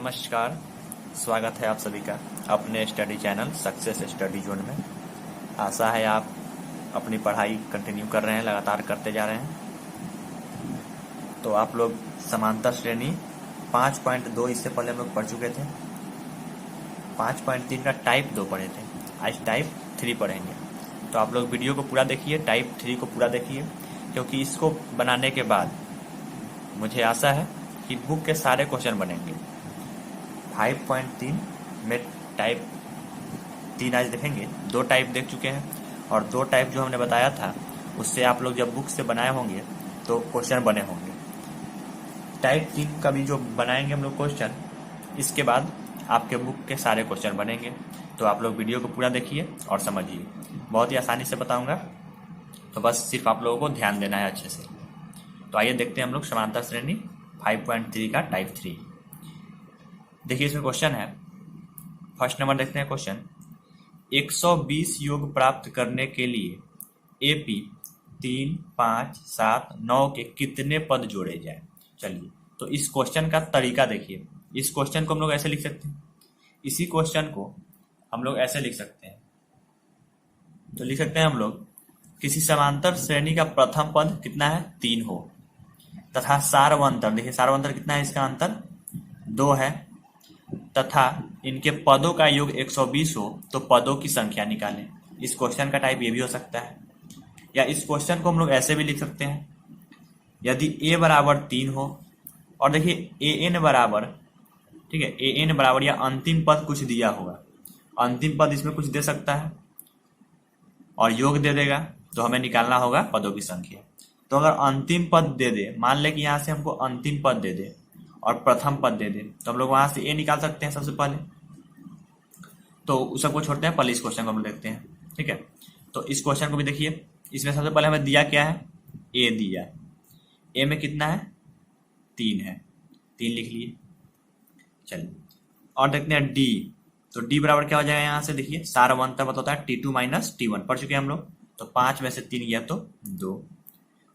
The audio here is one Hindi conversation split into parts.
नमस्कार। स्वागत है आप सभी का अपने study channel success study zone में। आशा है आप अपनी पढ़ाई कंटिन्यू कर रहे हैं, लगातार करते जा रहे हैं। तो आप लोग समांतर श्रेणी 5.2 इससे पहले हम लोग पढ़ चुके थे। 5.3 का टाइप 2 पढ़े थे, आज टाइप 3 पढ़ेंगे। तो आप लोग वीडियो को पूरा देखिए, टाइप 3 को पूरा देखिए, क्योंकि इसको बनाने के बाद मुझे आशा है कि बुक के सारे क्वेश्चन बनेंगे। 5.3 में टाइप 3 आज देखेंगे। 2 टाइप देख चुके हैं और 2 टाइप जो हमने बताया था उससे आप लोग जब बुक से बनाए होंगे तो क्वेश्चन बने होंगे। टाइप 3 का भी जो बनाएंगे हम लोग क्वेश्चन, इसके बाद आपके बुक के सारे क्वेश्चन बनेंगे। तो आप लोग वीडियो को पूरा देखिए और समझिए, बहुत ही आसानी से बताऊंगा। तो बस सिर्फ आप लोगों को ध्यान देना है अच्छे से। तो आइए देखते हैं हम लोग समांतर श्रेणी 5.3 का टाइप 3। देखिए इसमें क्वेश्चन है, फर्स्ट नंबर देखते हैं क्वेश्चन। 120 योग प्राप्त करने के लिए एपी 3, 5, 7, 9 के कितने पद जोड़े जाए। चलिए तो इस क्वेश्चन का तरीका देखिए। इस क्वेश्चन को हम लोग ऐसे लिख सकते हैं, इसी क्वेश्चन को हम लोग ऐसे लिख सकते हैं। तो लिख सकते हैं हम लोग, किसी समांतर श्रेणी का प्रथम पद कितना है, 3 हो, तथा सारवंतर, देखिए सारवंतर कितना है, इसका अंतर 2 है, तथा इनके पदों का योग 120 हो तो पदों की संख्या निकालें। इस क्वेश्चन का टाइप ये भी हो सकता है, या इस क्वेश्चन को हम लोग ऐसे भी लिख सकते हैं। यदि a बराबर 3 हो और देखिए an बराबर, ठीक है, an बराबर या अंतिम पद कुछ दिया होगा, अंतिम पद इसमें कुछ दे सकता है और योग दे देगा, तो हमें निकालना होगा पदों की संख्या। तो अगर अंतिम पद दे दे, मान ले कि यहाँ से हमको अंतिम पद दे दे और प्रथम पद दे दे, तो हम लोग वहां से ए निकाल सकते हैं सबसे पहले। तो उस सबको छोड़ते हैं, पहले इस क्वेश्चन को हम देखते हैं, ठीक है। तो इस क्वेश्चन को भी देखिए, इसमें सबसे पहले हमें दिया क्या है, ए दिया। ए में कितना है, 3 है, 3 लिख लिए। चलिए और देखते हैं डी। तो डी बराबर क्या हो जाएगा, यहाँ से देखिए सारवंतर पद होता है T2 माइनस T1, पढ़ चुके हैं हम लोग। तो 5 में से 3 गया तो 2,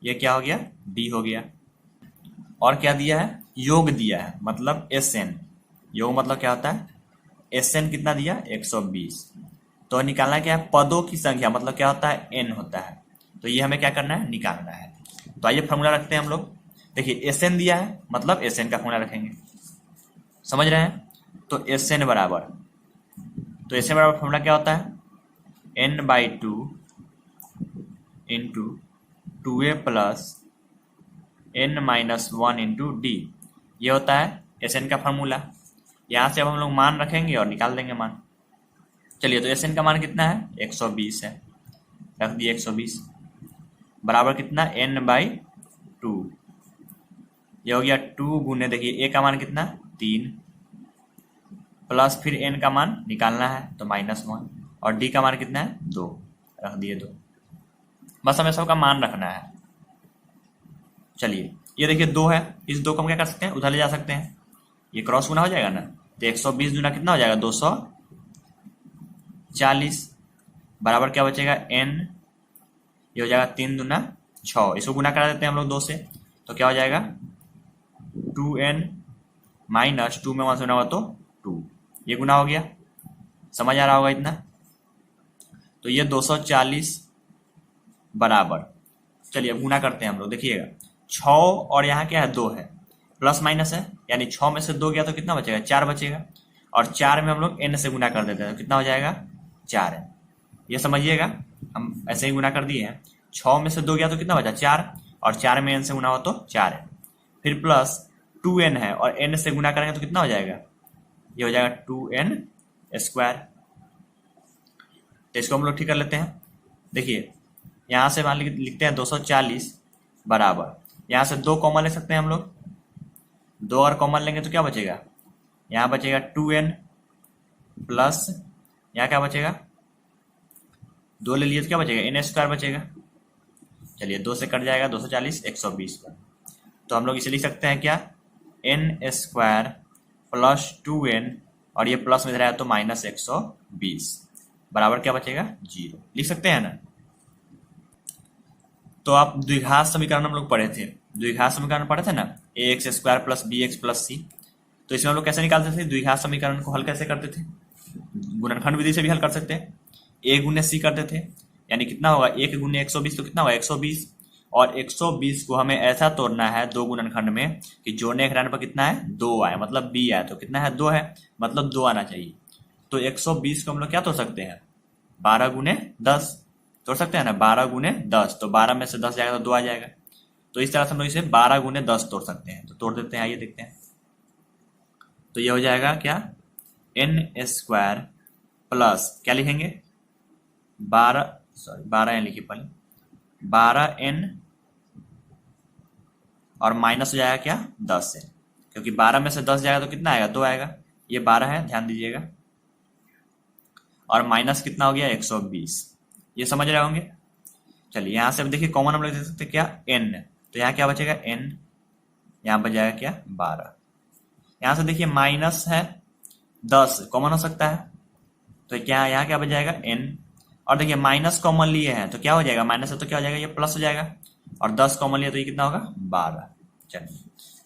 ये क्या हो गया, डी हो गया। और क्या दिया है, योग दिया है, मतलब SN। योग मतलब क्या होता है, SN कितना दिया, 120। तो निकालना क्या है, पदों की संख्या, मतलब क्या होता है, N होता है। तो ये हमें क्या करना है, निकालना है। तो आइए फॉर्मूला रखते हैं हम लोग। देखिए SN दिया है, मतलब SN का फॉर्मूला रखेंगे, समझ रहे हैं। तो SN बराबर, तो SN बराबर फॉर्मूला क्या होता है, N/2 into 2A plus N-1 into D, ये होता है SN का फार्मूला। यहाँ से अब हम लोग मान रखेंगे और निकाल देंगे मान। चलिए तो SN का मान कितना है, 120 है, रख दिए 120 बराबर कितना, N/2। ये हो गया 2 गुने, देखिए A का मान कितना, 3, प्लस फिर N का मान निकालना है तो -1, और D का मान कितना है, 2, रख दिए 2। बस हमें सबका मान रखना है। चलिए ये देखिए 2 है, इस 2 को हम क्या कर सकते हैं, उधर ले जा सकते हैं, ये क्रॉस गुना हो जाएगा ना। तो 120 गुना कितना हो जाएगा, 240 बराबर क्या बचेगा, n, ये हो जाएगा 3 दूना 6, इसको गुना करा देते हैं हम लोग 2 से, तो क्या हो जाएगा 2n माइनस 2 में 1 से गुना हुआ तो 2, ये गुना हो गया, समझ आ रहा होगा इतना। तो ये 240 बराबर, चलिए अब गुना करते हैं हम लोग, देखिएगा 6 और यहाँ क्या है, 2 है, प्लस माइनस है, यानी 6 में से 2 गया तो कितना बचेगा, 4 बचेगा, और 4 में हम लोग n से गुना कर देते हैं तो कितना हो जाएगा, 4 है। ये समझिएगा, हम ऐसे ही गुना कर दिए हैं। 6 में से 2 गया तो कितना बचा, 4, और 4 में n से गुना हो तो 4 है, फिर प्लस 2n है और n से गुना करेंगे तो कितना हो जाएगा, ये हो जाएगा 2n स्क्वायर। तो इसको हम लोग ठीक कर लेते हैं। देखिए यहाँ से मान लिखते हैं 240 बराबर, यहाँ से 2 कॉमन ले सकते हैं हम लोग, 2 और कॉमन लेंगे तो क्या बचेगा, यहाँ बचेगा 2n प्लस यहाँ क्या बचेगा, 2 ले लिए तो क्या बचेगा, n स्क्वायर बचेगा। चलिए 2 से कट जाएगा, 240 120 पर, तो हम लोग इसे लिख सकते हैं क्या, n स्क्वायर प्लस 2n, और ये प्लस में इधर आया तो -120 बराबर क्या बचेगा, 0, लिख सकते हैं ना। तो आप द्विघात समीकरण हम लोग पढ़े थे, द्विघात समीकरण पढ़े थे ना, ax square plus bx plus c। तो इसमें हम लोग कैसे निकालते थे, द्विघात समीकरण को हल कैसे करते थे, गुणनखंड विधि से भी हल कर सकते हैं, ए गुने सी करते थे, यानी कितना होगा 1 गुने 120 तो कितना होगा 120, और 120 को हमें ऐसा तोड़ना है दो गुणनखंड में कि जोड़ने के रहने पर कितना है 2 आए, मतलब बी आए, तो कितना है 2 है, मतलब 2 आना चाहिए। तो 120 को हम लोग क्या तोड़ सकते हैं 12 गुने 10 तोड़ सकते हैं ना, 12 गुने 10, तो 12 में से 10 जाएगा तो 2 आ जाएगा। तो इस तरह से हम लोग इसे 12 गुने 10 तोड़ सकते हैं, तो तोड़ देते हैं, आइए देखते हैं। तो ये हो जाएगा क्या n² प्लस क्या लिखेंगे 12 n लिखिए पहले, 12n और माइनस हो जाएगा क्या 10 से, क्योंकि 12 में से 10 जाएगा तो कितना आएगा 2 आएगा, ये 12 है ध्यान दीजिएगा, और माइनस कितना हो गया 120, ये समझ रहे होंगे। चलिए यहाँ से अब देखिए कॉमन हम लोग देख सकते हैं क्या n, तो यहाँ क्या बचेगा n, यहाँ बच जाएगा क्या 12, यहाँ से देखिए माइनस है 10 कॉमन हो सकता है, तो क्या यहाँ क्या बच जाएगा n, और देखिए माइनस कॉमन लिए हैं तो क्या हो जाएगा, माइनस है तो क्या हो जाएगा ये प्लस हो जाएगा, और 10 कॉमन लिए तो ये कितना होगा 12। चलिए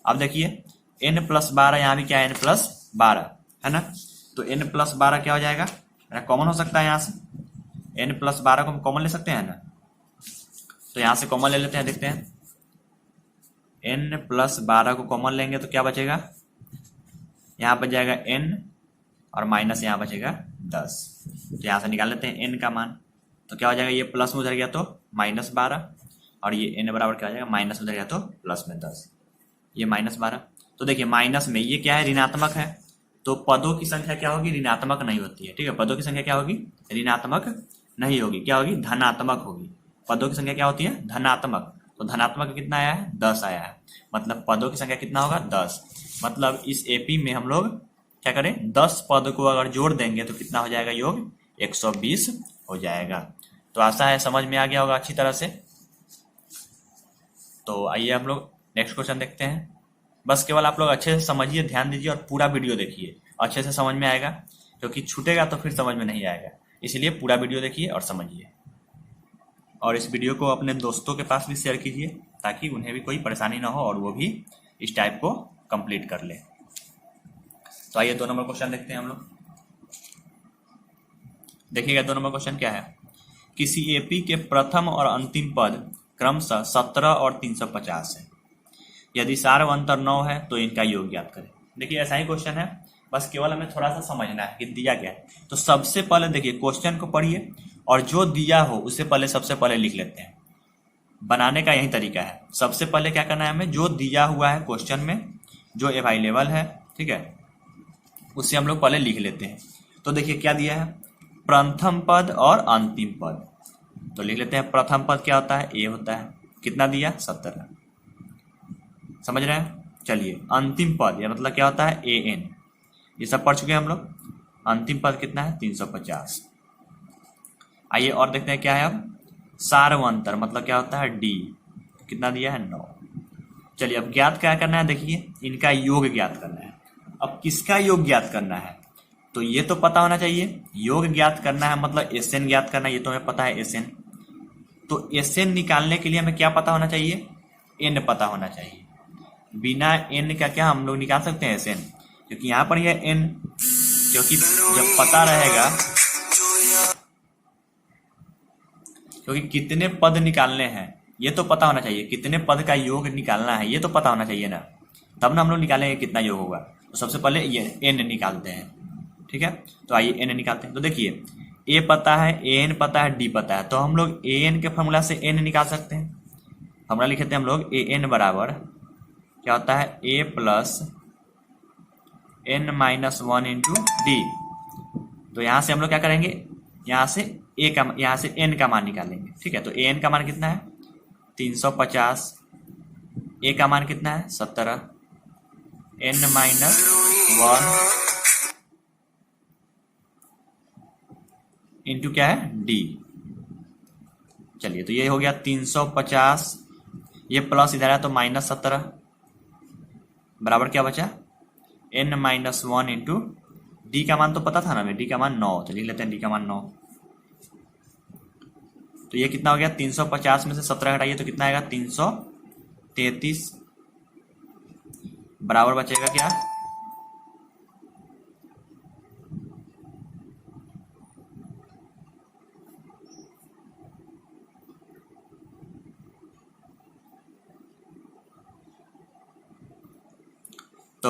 अब देखिए n + 12, यहाँ भी क्या है n + 12 है ना, तो n + 12 क्या हो जाएगा कॉमन हो सकता है, यहाँ से n + 12 को हम कॉमन ले सकते हैं ना, तो यहाँ से कॉमन ले लेते हैं, देखते हैं n + 12 को कॉमन लेंगे तो क्या बचेगा, यहाँ बच जाएगा n और माइनस यहाँ बचेगा 10, तो यहाँ से निकाल लेते हैं n का मान, तो क्या हो जाएगा ये प्लस में उधर गया तो -12, और ये n बराबर क्या हो जाएगा माइनस में उधर गया तो प्लस में 10, ये -12। तो देखिए माइनस में ये क्या है ऋणात्मक है, तो पदों की संख्या क्या होगी ऋणात्मक नहीं होती है, ठीक है, पदों की संख्या क्या होगी ऋणात्मक नहीं होगी, क्या होगी धनात्मक होगी, पदों की संख्या क्या होती है धनात्मक, तो धनात्मक कितना आया है 10 आया है, मतलब पदों की संख्या कितना होगा 10, मतलब इस एपी में हम लोग क्या करें 10 पद को अगर जोड़ देंगे तो कितना हो जाएगा योग 120 हो जाएगा। तो आशा है समझ में आ गया होगा अच्छी तरह से। तो आइए हम लोग नेक्स्ट क्वेश्चन देखते हैं, बस केवल आप लोग अच्छे से समझिए, ध्यान दीजिए और पूरा वीडियो देखिए, अच्छे से समझ में आएगा, क्योंकि छूटेगा तो फिर समझ में नहीं आएगा, इसलिए पूरा वीडियो देखिए और समझिए, और इस वीडियो को अपने दोस्तों के पास भी शेयर कीजिए ताकि उन्हें भी कोई परेशानी ना हो और वो भी इस टाइप को कंप्लीट कर ले। तो आइए 2 नंबर क्वेश्चन देखते हैं हम लोग, देखिएगा 2 नंबर क्वेश्चन क्या है, किसी एपी के प्रथम और अंतिम पद क्रमशः 17 और 350 है, यदि सार्व अंतर 9 है तो इनका योग ज्ञात करें। देखिए ऐसा ही क्वेश्चन है, बस केवल हमें थोड़ा सा समझना है कि दिया क्या है। तो सबसे पहले देखिए क्वेश्चन को पढ़िए और जो दिया हो उसे पहले सबसे पहले लिख लेते हैं, बनाने का यही तरीका है। सबसे पहले क्या करना है हमें, जो दिया हुआ है क्वेश्चन में जो अवेलेबल है, ठीक है, उसे हम लोग पहले लिख लेते हैं। तो देखिए क्या दिया है प्रथम पद और अंतिम पद, तो लिख लेते हैं प्रथम पद क्या होता है ए होता है, कितना दिया 17, समझ रहे हैं। चलिए अंतिम पद या मतलब क्या होता है an, ये सब पढ़ चुके हैं हम लोग। अंतिम पद कितना है 350। आइए और देखते हैं क्या है अब सार्वंतर मतलब क्या होता है d, कितना दिया है 9। चलिए अब ज्ञात क्या करना है, देखिए इनका योग ज्ञात करना है। अब किसका योग ज्ञात करना है, तो ये तो पता होना चाहिए, योग ज्ञात करना है मतलब SN ज्ञात करना है, ये तो हमें पता है SN। तो SN निकालने के लिए हमें क्या पता होना चाहिए, n पता होना चाहिए। बिना n का क्या हम लोग निकाल सकते हैं SN, क्योंकि यहाँ पर यह n, क्योंकि जब पता रहेगा, क्योंकि कितने पद निकालने हैं ये तो पता होना चाहिए, कितने पद का योग निकालना है ये तो पता होना चाहिए ना, तब ना हम लोग निकालेंगे कितना योग होगा। तो सबसे पहले ये n निकालते हैं, ठीक है। तो आइए n निकालते हैं। तो देखिए a पता है, an पता है, d पता है, तो हम लोग an के फॉर्मूला से n निकाल सकते हैं। फॉर्मूला लिखते हैं हम लोग an बराबर क्या होता है a plus n minus 1 into D. तो यहाँ से हम लोग क्या करेंगे, यहाँ से n का मान निकालेंगे, ठीक है। तो an का मान कितना है 350, a का मान कितना है 17, n माइनस 1 इंटू क्या है d। चलिए तो ये हो गया 350, ये प्लस इधर है तो -17 बराबर क्या बचा n माइनस 1 इंटू डी का मान तो पता था ना हमें, डी का मान 9, तो लिख लेते हैं डी का मान 9। तो ये कितना हो गया 350 में से 17 घटाइए तो कितना आएगा 333 बराबर बचेगा क्या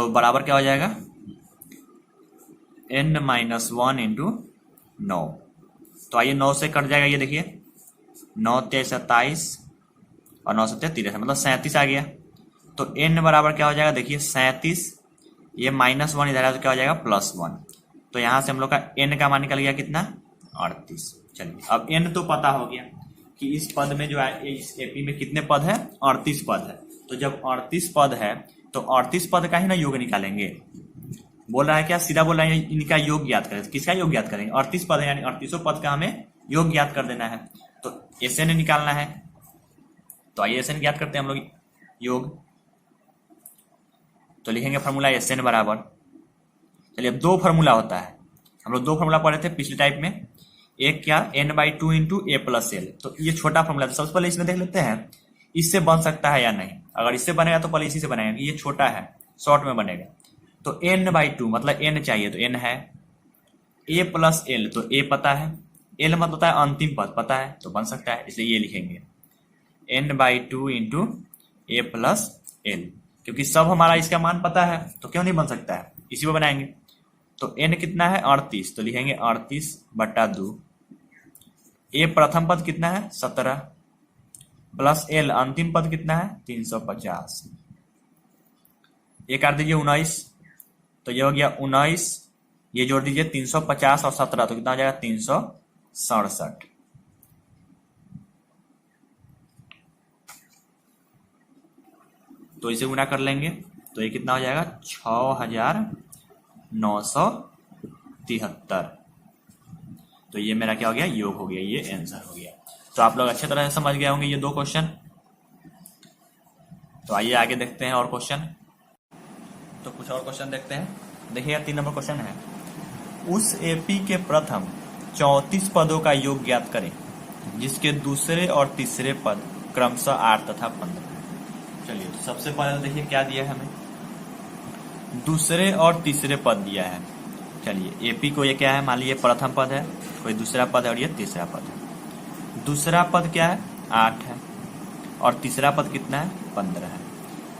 तो बराबर क्या हो जाएगा, n-1 इंटू 9। तो आइए 9 से कट जाएगा, ये देखिए 9 तेईस 27 और 9 सत्या 30, मतलब 37 आ गया। तो n बराबर क्या हो जाएगा, देखिए 37, ये -1 इधर है तो क्या हो जाएगा +1। तो यहाँ से हम लोग का n का मान निकल गया कितना, 38। चलिए अब n तो पता हो गया कि इस पद में जो है, इस एपी में कितने पद है, 38 पद है। तो जब 38 पद है तो 38 पद का ही ना योग निकालेंगे। बोल रहा है क्या, सीधा बोल रहा है इनका योग ज्ञात करें। किसका योग ज्ञात करेंगे, 38 पद है यानी 38 पद का हमें योग ज्ञात कर देना है। तो SN निकालना है, तो आइए SN ज्ञात करते हैं हम लोग योग। तो लिखेंगे फॉर्मूला SN बराबर, चलिए अब दो फॉर्मूला होता है, हम लोग दो फॉर्मूला पढ़े थे पिछले टाइप में। एक क्या, n/2 into a plus L. तो ये छोटा फॉर्मूला, तो सबसे पहले इसमें देख लेते हैं इससे बन सकता है या नहीं। अगर इससे बनेगा तो पहले इसी से बनेगा, ये छोटा है शॉर्ट में बनेगा। तो n/2 मतलब n चाहिए तो n है, a प्लस एल तो a पता है, l मतलब होता है अंतिम पद पता है, तो बन सकता है, इसलिए ये लिखेंगे n/2 into a plus L. क्योंकि सब हमारा इसका मान पता है तो क्यों नहीं बन सकता है, इसी को बनाएंगे। तो n कितना है 38, तो लिखेंगे 38/2। a प्रथम पद कितना है 17 प्लस l अंतिम पद कितना है 350। ये काट दीजिए 19, तो ये हो गया 19, ये जोड़ दीजिए 350 और 17 तो कितना हो जाएगा 367। तो इसे गुना कर लेंगे तो ये कितना हो जाएगा 6973। तो ये मेरा क्या हो गया, योग हो गया, ये आंसर हो गया। तो आप लोग अच्छे तरह से समझ गए होंगे ये दो क्वेश्चन। तो आइए आगे देखते हैं और क्वेश्चन। तो कुछ और क्वेश्चन देखते हैं। देखिए 3 नंबर क्वेश्चन है, उस एपी के प्रथम 34 पदों का योग ज्ञात करें जिसके दूसरे और तीसरे पद क्रमशः 8 तथा 15। चलिए तो सबसे पहले तो देखिए क्या दिया है हमें, दूसरे और तीसरे पद दिया है। चलिए एपी को ये क्या है, मान लीजिए प्रथम पद है, कोई दूसरा पद है और ये तीसरा पद है। दूसरा पद क्या है 8 है और तीसरा पद कितना है 15 है।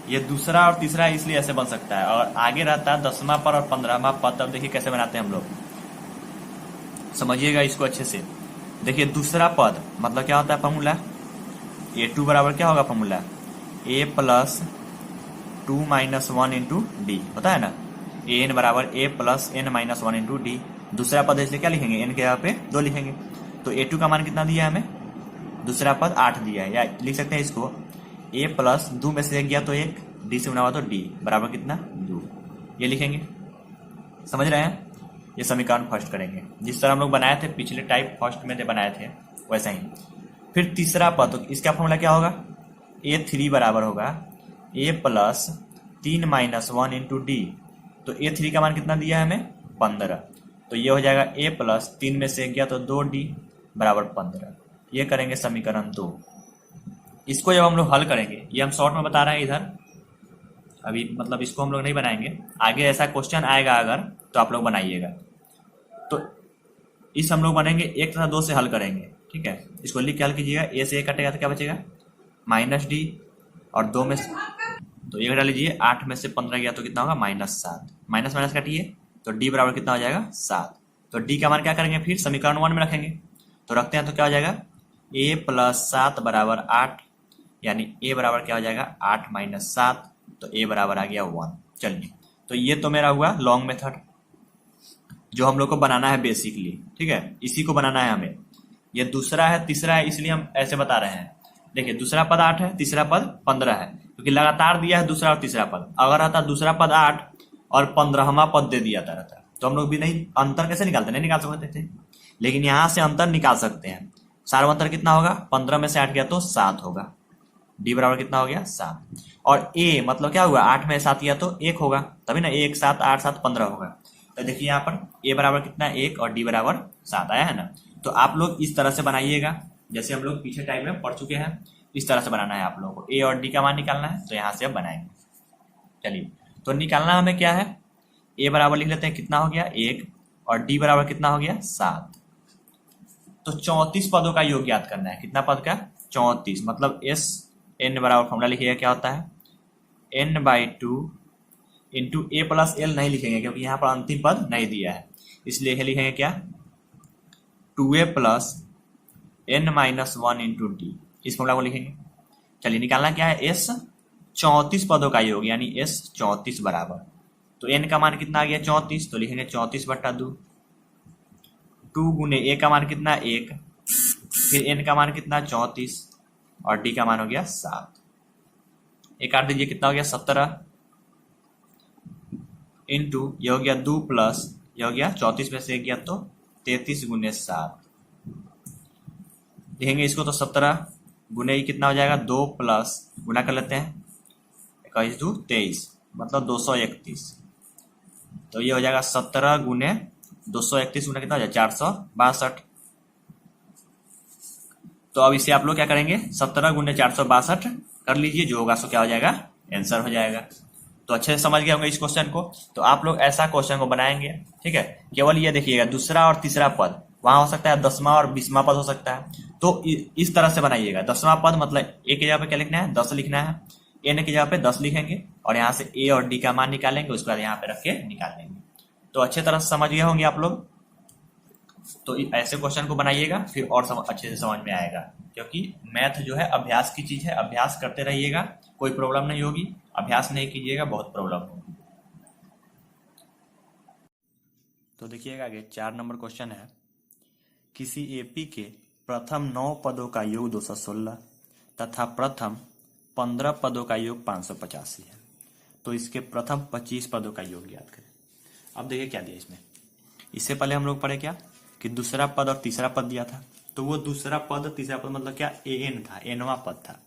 ये दूसरा और तीसरा इसलिए ऐसे बन सकता है, और आगे रहता है 10वां पद और 15वां पद। तब देखिए कैसे बनाते हैं हम लोग, समझिएगा इसको अच्छे से। देखिए दूसरा पद मतलब क्या होता है फॉर्मूला, a2 बराबर क्या होगा formula, a plus 2 - 1 into D होता है ना, an बराबर a plus n - 1 into D. दूसरा पद इसलिए क्या लिखेंगे, n के यहाँ पे 2 लिखेंगे। तो a2 का मान कितना दिया है हमें, दूसरा पद 8 दिया है, या लिख सकते हैं इसको a प्लस 2 में से 1 गया तो 1, d से बना हुआ तो d बराबर कितना 2, ये लिखेंगे। समझ रहे हैं, ये समीकरण फर्स्ट करेंगे जिस तरह हम लोग बनाए थे पिछले टाइप फर्स्ट में बनाए थे वैसा ही। फिर तीसरा पद, तो इसका फॉर्मूला क्या होगा, a3 बराबर होगा a प्लस 3 - 1 इंटू डी। तो a3 का मान कितना दिया है हमें 15, तो ये हो जाएगा a प्लस 3 में से 1 गया तो 2d बराबर 15। ये करेंगे समीकरण 2। इसको जब हम लोग हल करेंगे, ये हम शॉर्ट में बता रहे हैं इधर, अभी मतलब इसको हम लोग नहीं बनाएंगे, आगे ऐसा क्वेश्चन आएगा अगर तो आप लोग बनाइएगा। तो इस हम लोग बनेंगे 1 तथा 2 से हल करेंगे, ठीक है। इसको लिख के हल कीजिएगा, a से 1 कटेगा तो क्या बचेगा -d और 2 में से तो ये घटा लीजिए, 8 में से 15 गया तो कितना होगा -7, माइनस माइनस काटिए तो d बराबर कितना हो जाएगा 7। तो d का मान क्या करेंगे, फिर समीकरण 1 में रखेंगे। तो रखते हैं तो क्या हो जाएगा a प्लस 7 बराबर 8, यानी a बराबर क्या हो जाएगा 8 - 7, तो a बराबर आ गया 1। चलिए तो ये तो मेरा हुआ लॉन्ग मेथड जो हम लोग को बनाना है बेसिकली, ठीक है, इसी को बनाना है हमें। ये दूसरा है तीसरा है इसलिए हम ऐसे बता रहे हैं। देखिए दूसरा पद 8 है, तीसरा पद 15 है, क्योंकि लगातार दिया है दूसरा और तीसरा पद। अगर रहता दूसरा पद 8 और 15वां पद दे दिया रहता तो हम लोग भी नहीं अंतर कैसे निकालते, नहीं निकाल सकते थे। लेकिन यहाँ से अंतर निकाल सकते हैं। सार्वंतर कितना होगा, 15 में से 8 गया तो 7 होगा, डी बराबर कितना हो गया 7। और ए मतलब क्या हुआ 8 में 7 गया तो 1 होगा, तभी ना 1 7 8 7 15 होगा। तो देखिए यहाँ पर ए बराबर कितना 1 और डी बराबर 7 आया है ना। तो आप लोग इस तरह से बनाइएगा जैसे हम लोग पीछे टाइम में पढ़ चुके हैं, इस तरह से बनाना है आप लोगों को। ए और डी का मान निकालना है तो यहाँ से अब बनाएंगे। चलिए तो निकालना हमें क्या है, ए बराबर लिख लेते हैं कितना हो गया 1 और डी बराबर कितना हो गया 7। तो 34 पदों का योग ज्ञात करना है, कितना पद का 34, मतलब एस एन बराबर फॉर्मूला लिखिएगा क्या होता है n/2 इंटू ए प्लस एल नहीं लिखेंगे क्योंकि यहाँ पर अंतिम पद नहीं दिया है, इसलिए ये लिखेंगे क्या 2a plus n minus 1 into D, इस फॉर्मूला को लिखेंगे। चलिए निकालना क्या है, s 34 पदों का योग यानी s 34 बराबर, तो n का मान कितना आ गया 34, तो लिखेंगे 34/2, 2 गुने a का मान कितना 1, फिर n का मान कितना 34 और d का मान हो गया 7, एक काट दीजिए कितना हो गया 17 इंटू ये हो गया 2 प्लस ये हो गया 34 में से 1 गया तो 33 गुने 7, लिखेंगे इसको तो 17 गुने ही कितना हो जाएगा 2 प्लस गुना कर लेते हैं 21 2 23 मतलब 231, तो ये हो जाएगा 17 गुने 231 गुना कितना हो जाएगा 462। तो अब इसे आप लोग क्या करेंगे 17 गुने 462 कर लीजिए, जो होगा सो क्या हो जाएगा आंसर हो जाएगा। तो अच्छे से समझ गए होंगे इस क्वेश्चन को। तो आप लोग ऐसा क्वेश्चन को बनाएंगे, ठीक है, केवल ये देखिएगा दूसरा और तीसरा पद वहां हो सकता है 10वां और 20वां पद हो सकता है, तो इस तरह से बनाइएगा। 10वां पद मतलब ए की जगह पे क्या लिखना है 10 लिखना है, एन की जगह पे 10 लिखेंगे और यहाँ से ए और डी का मान निकालेंगे, उसके बाद यहाँ पे रख के निकाल देंगे। तो अच्छे तरह से समझ गए होंगे आप लोग। तो ऐसे क्वेश्चन को बनाइएगा फिर और अच्छे से समझ में आएगा, क्योंकि मैथ जो है अभ्यास की चीज है, अभ्यास करते रहिएगा कोई प्रॉब्लम नहीं होगी, अभ्यास नहीं कीजिएगा बहुत प्रॉब्लम होगी। तो देखिएगा आगे 4 नंबर क्वेश्चन है, किसी एपी के प्रथम 9 पदों का योग 216 तथा प्रथम 15 पदों का योग 585 है, तो इसके प्रथम 25 पदों का योग ज्ञात करें। अब देखिए क्या दिया इसमें, इससे पहले हम लोग पढ़े क्या कि दूसरा पद और तीसरा पद दिया था, तो वो दूसरा पद तीसरा पद मतलब क्या एन था, एनवा पद था।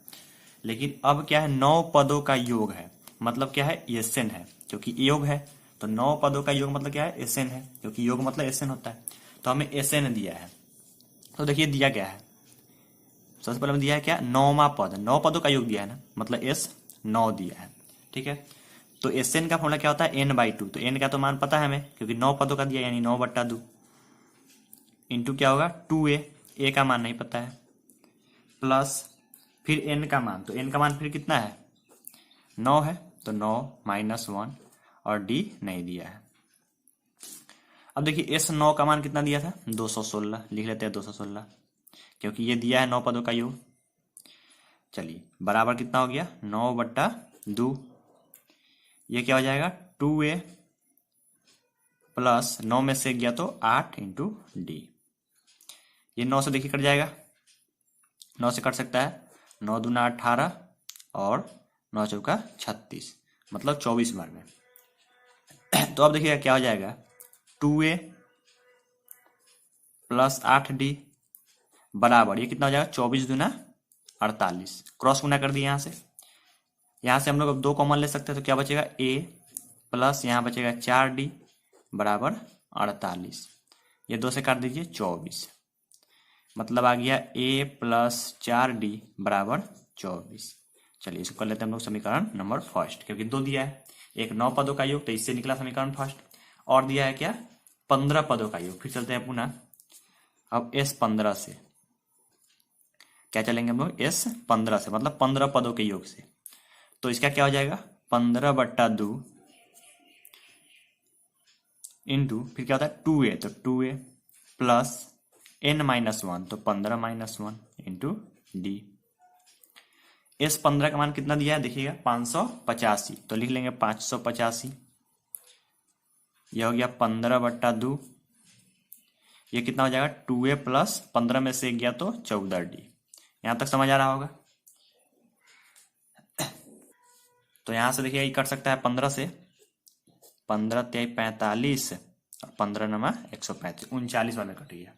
लेकिन अब क्या है 9 पदों का योग है, मतलब क्या है एसएन है, क्योंकि योग है तो 9 पदों का योग मतलब क्या है एसएन है, क्योंकि योग मतलब एसएन होता है, तो हमें एसएन दिया है। तो देखिए दिया क्या है, सबसे पहले दिया है क्या 9वां पद, 9 पदों का योग दिया है ना, मतलब एस 9 दिया है, ठीक है। तो एसएन का फॉर्मूला क्या होता है n/2, तो n का तो मान पता है हमें क्योंकि 9 पदों का दिया यानी 9/2 इंटू क्या होगा 2a, ए का मान नहीं पता है, प्लस फिर n का मान, तो n का मान फिर कितना है 9 है, तो 9 माइनस 1 और d नहीं दिया है। अब देखिए s 9 का मान कितना दिया था 216, लिख लेते हैं 216 क्योंकि ये दिया है 9 पदों का योग। चलिए बराबर कितना हो गया 9/2, ये क्या हो जाएगा 2a प्लस 9 में से गया तो 8 इंटू डी, ये 9 से देखिए कट जाएगा, 9 से कट सकता है, 9 दूना 18 और 9 चौका 36 मतलब 24 बार में। तो अब देखिएगा क्या हो जाएगा 2a प्लस 8d बराबर ये कितना हो जाएगा 24 दूना 48, क्रॉस गुना कर दिए यहाँ से हम लोग अब 2 कॉमन ले सकते हैं, तो क्या बचेगा a प्लस यहाँ बचेगा 4d बराबर 48, ये 2 से काट दीजिए 24, मतलब आ गया a प्लस 4d बराबर 24। चलिए इसको कर लेते हैं हम लोग समीकरण नंबर फर्स्ट, क्योंकि 2 दिया है, एक 9 पदों का योग तो इससे निकला समीकरण फर्स्ट, और दिया है क्या 15 पदों का योग। फिर चलते हैं पुनः अब S15 से, क्या चलेंगे हम लोग S15 से मतलब 15 पदों के योग से, तो इसका क्या हो जाएगा 15/2 इंटू फिर क्या होता है 2a, तो 2a प्लस n-1 तो 15-1 इंटू डी। S15 का मान कितना दिया है देखिएगा 585, तो लिख लेंगे 585, यह हो गया 15/2, ये कितना हो जाएगा 2a प्लस 15 में से गया तो 14d। यहां तक समझ आ रहा होगा। तो यहां से देखिए कट सकता है 15 से, 15×3 45 और 15×9 135, 39 बार में कट गया,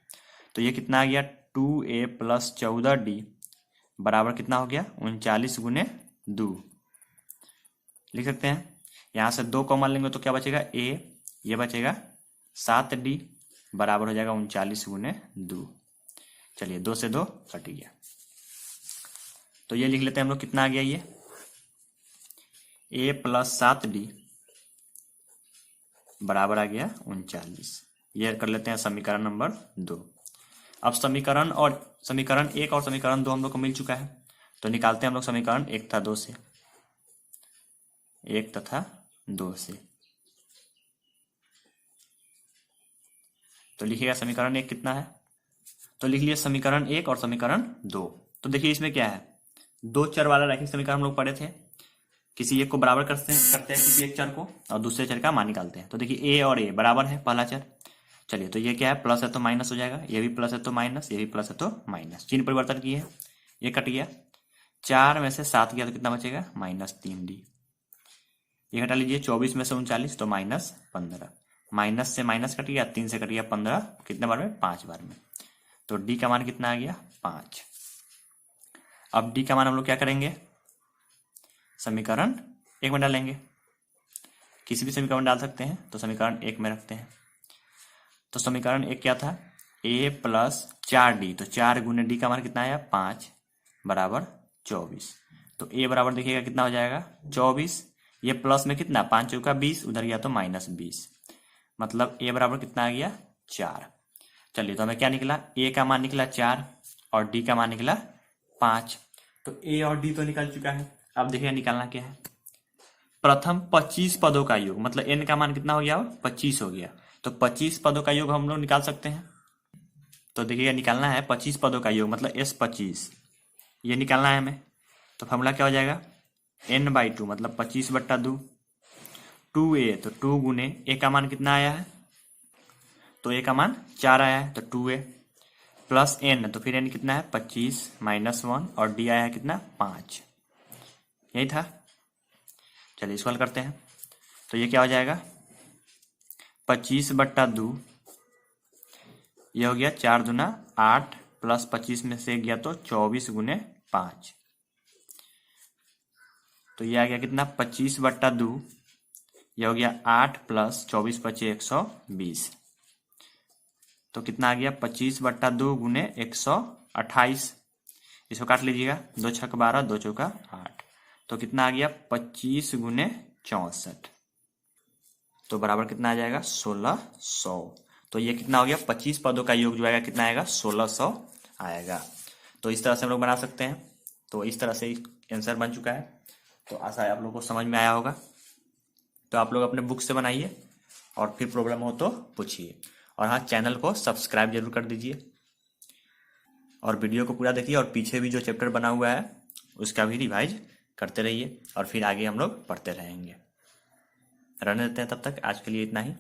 तो ये कितना आ गया 2a प्लस 14d बराबर कितना हो गया 39 गुने 2, लिख सकते हैं। यहां से 2 कॉमन लेंगे तो क्या बचेगा a, ये बचेगा 7d बराबर हो जाएगा 39 गुने 2। चलिए 2 से 2 कट गया, तो ये लिख लेते हैं हम लोग कितना आ गया ये a प्लस 7d बराबर आ गया 39, ये कर लेते हैं समीकरण नंबर 2। अब समीकरण 1 और समीकरण 2 हम लोग को मिल चुका है, तो निकालते हैं हम लोग समीकरण 1 तथा 2 से, 1 तथा 2 से। तो लिखिएगा समीकरण 1 कितना है, तो लिख लिया समीकरण 1 और समीकरण 2। तो देखिए इसमें क्या है, 2 चर वाला रैखिक समीकरण हम लोग पढ़े थे, किसी एक को बराबर करते हैं किसी एक चर को और दूसरे चर का मान निकालते हैं। तो देखिए ए और ए बराबर है पहला चर, चलिए तो ये क्या है, प्लस है तो माइनस हो जाएगा, ये भी प्लस है तो माइनस, ये भी प्लस है तो माइनस, चिन्ह परिवर्तन किए, ये कट गया, 4 में से 7 गया तो कितना बचेगा, -3d। ये घटा लीजिए, 24 में से 39 तो -15, माइनस से माइनस कट गया, 3 से कट गया 15, कितने बार में, 5 बार में। तो डी का मान कितना आ गया, 5। अब डी का मान हम लोग क्या करेंगे, समीकरण 1 में डालेंगे, किसी भी समीकरण में डाल सकते हैं, तो समीकरण 1 में रखते हैं। तो समीकरण 1 क्या था, a + 4d, तो 4 गुने डी का मान कितना आया, 5 बराबर 24। तो a बराबर देखिएगा कितना हो जाएगा, 24, ये प्लस में कितना, 5 चौका 20, उधर गया तो -20, मतलब a बराबर कितना आ गया, 4। चलिए तो हमें क्या निकला, a का मान निकला 4 और d का मान निकला 5। तो a और d तो निकल चुका है। अब देखिए निकालना क्या है, प्रथम 25 पदों का योग, मतलब n का मान कितना हो गया, 25 हो गया। तो 25 पदों का योग हम लोग निकाल सकते हैं। तो देखिएगा निकालना है 25 पदों का योग, मतलब S25, ये निकालना है हमें। तो फॉर्मूला क्या हो जाएगा, n/2 मतलब 25/2, 2a, तो 2 गुने a का मान कितना आया है, तो a का मान 4 आया है, तो 2a प्लस n, तो फिर n कितना है, 25 -1 और d आया है कितना, 5, यही था। चलिए इसको हल करते हैं। तो ये क्या हो जाएगा, 25/2, ये हो गया 4 दूना 8 प्लस 25 में से गया तो 24 गुने 5, तो ये आ गया कितना, 25/2, ये हो गया 8 प्लस 24 × 120, तो कितना आ गया, 25/2 गुने 128। इसको काट लीजिएगा, 2 छक 12, 2 चौका 8, तो कितना आ गया, 25 गुने 64, तो बराबर कितना आ जाएगा, 1600। तो ये कितना हो गया, 25 पदों का योग जो आएगा कितना आएगा, 1600 आएगा। तो इस तरह से हम लोग बना सकते हैं। तो इस तरह से आंसर बन चुका है। तो आशा है आप लोगों को समझ में आया होगा। तो आप लोग अपने बुक से बनाइए और फिर प्रॉब्लम हो तो पूछिए। और हाँ, चैनल को सब्सक्राइब जरूर कर दीजिए और वीडियो को पूरा देखिए, और पीछे भी जो चैप्टर बना हुआ है उसका भी रिवाइज करते रहिए, और फिर आगे हम लोग पढ़ते रहेंगे। रहने देते हैं तब तक, आज के लिए इतना ही।